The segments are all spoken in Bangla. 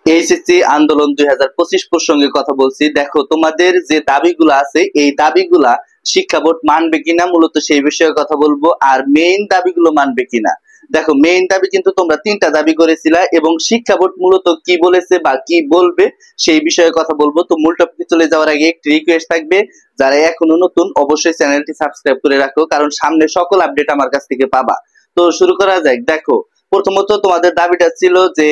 এইচএসসি আন্দোলন 2025 প্রসঙ্গে কথা বলছি। দেখো, তোমাদের যে দাবিগুলো আছে এই দাবিগুলা শিক্ষা বোর্ড মানবে কিনা মূলত সেই বিষয়ে কথা বলবো, আর মেইন দাবিগুলো মানবে কিনা। দেখো, মেইন দাবি কিন্তু তোমরা তিনটা দাবি করেছিলা এবং শিক্ষা বোর্ড মূলত কি বলেছে বা কি বলবে সেই বিষয়ে কথা বলবো। তো মূল টপিকে চলে যাওয়ার আগে একটি রিকোয়েস্ট থাকবে, যারা এখনো নতুন অবশ্যই চ্যানেলটি সাবস্ক্রাইব করে রাখো, কারণ সামনে সকল আপডেট আমার কাছ থেকে পাবা। তো শুরু করা যাক। দেখো, প্রথমত তোমাদের দাবিটা ছিল যে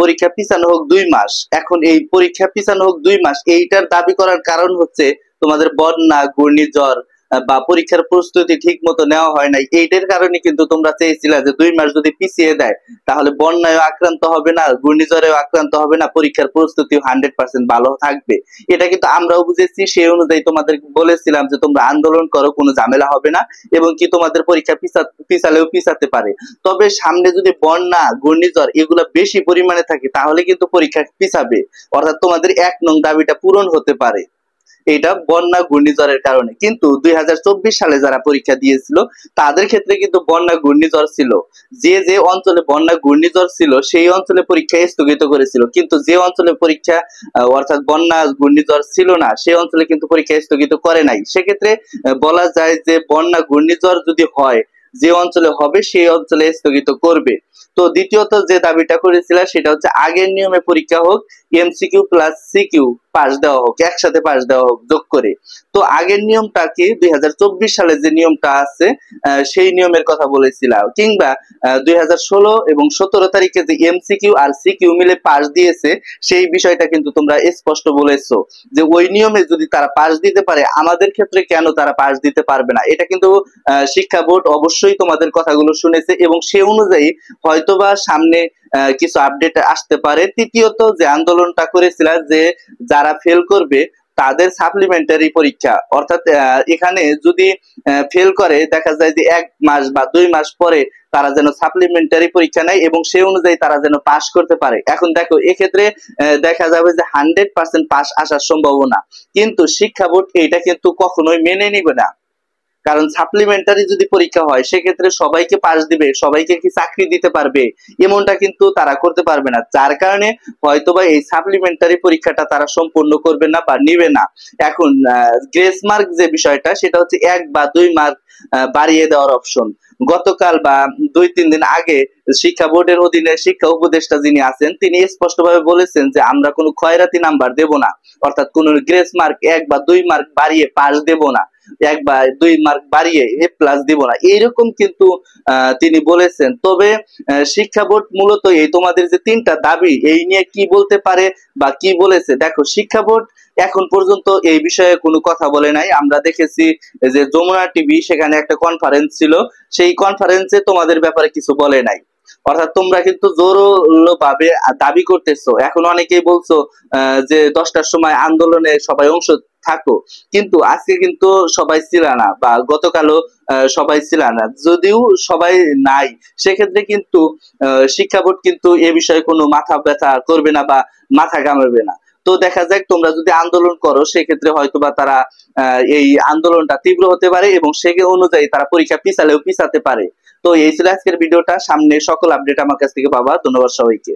পরীক্ষা পিছানো হোক 2 মাস। এখন এই পরীক্ষা পিছানো হোক 2 মাস, এইটার দাবি করার কারণ হচ্ছে তোমাদের বন্যা, ঘূর্ণিঝড় বা পরীক্ষার প্রস্তুতি ঠিক মতো নেওয়া হয় নাই। এইটার কারণে কিন্তু তোমরা চেয়েছিলে যে 2 মাস যদি পিছিয়ে দেয় তাহলে বন্যায় আক্রান্ত হবে না, ঘূর্ণিঝড়েও আক্রান্ত হবে না, পরীক্ষার প্রস্তুতি 100% ভালো থাকবে। এটা কিন্তু আমরাও বুঝেছি, সেই অনুযায়ী তোমাদের বলেছিলাম যে তোমরা আন্দোলন করো, কোনো ঝামেলা হবে না এবং কি তোমাদের পরীক্ষা পিছালেও পিছাতে পারে। তবে সামনে যদি বন্যা, ঘূর্ণিঝড় এগুলো বেশি পরিমাণে থাকে তাহলে কিন্তু পরীক্ষা পিছাবে, অর্থাৎ তোমাদের 1 নং দাবিটা পূরণ হতে পারে। এটা বন্যা, ঘূর্ণিঝড়ের কারণে। কিন্তু 2024 সালে যারা পরীক্ষা দিয়েছিল তাদের ক্ষেত্রে কিন্তু বন্যা, ঘূর্ণিঝড় ছিল। যে যে অঞ্চলে বন্যা, ঘূর্ণিঝড় ছিল সেই অঞ্চলে পরীক্ষা স্থগিত করেছিল, কিন্তু যে অঞ্চলে পরীক্ষা অর্থাৎ বন্যা, ঘূর্ণিঝড় ছিল না সেই অঞ্চলে কিন্তু পরীক্ষা স্থগিত করে নাই। সেক্ষেত্রে বলা যায় যে বন্যা, ঘূর্ণিঝড় যদি হয়, যে অঞ্চলে হবে সেই অঞ্চলে স্থগিত করবে। তো দ্বিতীয়ত যে দাবিটা করেছিল সেটা হচ্ছে আগের নিয়মে পরীক্ষা হোক, এমসিকিউ প্লাস সিকিউ পাস দেওয়া হোক, একসাথে পাস দেওয়া হোক যোগ করে। তো আগের নিয়মটা কি, 2024 সালে যে নিয়মটা আছে সেই নিয়মের কথা বলেছিলাম, কিংবা 2016 এবং 17 তারিখে যে এমসিকিউ আর সিকিউ মিলে পাস দিয়েছে সেই বিষয়টা কিন্তু তোমরা স্পষ্ট বলেছো যে ওই নিয়মে যদি তারা পাস দিতে পারে আমাদের ক্ষেত্রে কেন তারা পাস দিতে পারবে না। এটা কিন্তু শিক্ষা বোর্ড অবশ্যই তোমাদের কথাগুলো শুনেছে এবং সে অনুযায়ী হয়তোবা সামনে কিছু আপডেট আসতে পারে। তৃতীয়ত যে আন্দোলনটা করেছিল যে যারা ফেল করবে তাদের সাপ্লিমেন্টারি পরীক্ষা, অর্থাৎ এখানে যদি ফেল করে দেখা যায় যে 1 মাস বা 2 মাস পরে তারা যেন সাপ্লিমেন্টারি পরীক্ষা নেয় এবং সেই অনুযায়ী তারা যেন পাস করতে পারে। এখন দেখো, এক্ষেত্রে দেখা যাবে যে 100% পাস আসার সম্ভাবনা, কিন্তু শিক্ষা বোর্ড এটা কিন্তু কখনোই মেনে নিবে না। কারণ সাপ্লিমেন্টারি যদি পরীক্ষা হয় সেক্ষেত্রে সবাইকে পাস দিবে, সবাইকে কি চাকরি দিতে পারবে এমনটা কিন্তু তারা করতে পারবে না, যার কারণে হয়তোবা এই সাপ্লিমেন্টারি পরীক্ষাটা তারা সম্পূর্ণ করবে না বা নিবে না। এখন গ্রেস মার্ক যে বিষয়টা সেটা হচ্ছে 1 বা 2 মার্ক বাড়িয়ে দেওয়ার অপশন। গতকাল বা 2-3 দিন আগে শিক্ষা বোর্ডের অধীনে শিক্ষা উপদেষ্টা যিনি আছেন তিনি স্পষ্টভাবে বলেছেন যে আমরা কোনো খয়রাতি নাম্বার দেব না, অর্থাৎ কোনো গ্রেস মার্ক 1 বা 2 মার্ক বাড়িয়ে পাস দেব না, 1 বা 2 মার্ক বাড়িয়ে এ প্লাস দিব না, এইরকম কিন্তু তিনি বলেছেন। তবে শিক্ষা বোর্ড মূলত এই তোমাদের যে 3টা দাবি এই নিয়ে কি বলতে পারে বা কি বলেছে, দেখো শিক্ষা বোর্ড এখন পর্যন্ত এই বিষয়ে কোনো কথা বলে নাই। আমরা দেখেছি যে যমুনা টিভি সেখানে একটা কনফারেন্স ছিল, সেই কনফারেন্সে তোমাদের ব্যাপারে কিছু বলে নাই, অর্থাৎ তোমরা কিন্তু জোরালো ভাবে দাবি করতেছো। এখন অনেকেই বলছো যে 10টার সময় আন্দোলনে সবাই অংশ থাকো, কিন্তু আজকে কিন্তু সবাই ছিল না বা গতকালও সবাই ছিল না। যদিও সবাই নাই সেক্ষেত্রে কিন্তু শিক্ষা বোর্ড কিন্তু এ বিষয়ে কোনো মাথা ব্যথা করবে না বা মাথা ঘামাবে না। তো দেখা যাক, তোমরা যদি আন্দোলন করো সেক্ষেত্রে হয়তোবা তারা এই আন্দোলনটা তীব্র হতে পারে এবং সে অনুযায়ী তারা পরীক্ষা পিছালেও পিছাতে পারে। তো এই ছিল আজকের ভিডিওটা, সামনে সকল আপডেট আমার কাছ থেকে পাবা। ধন্যবাদ সবাইকে।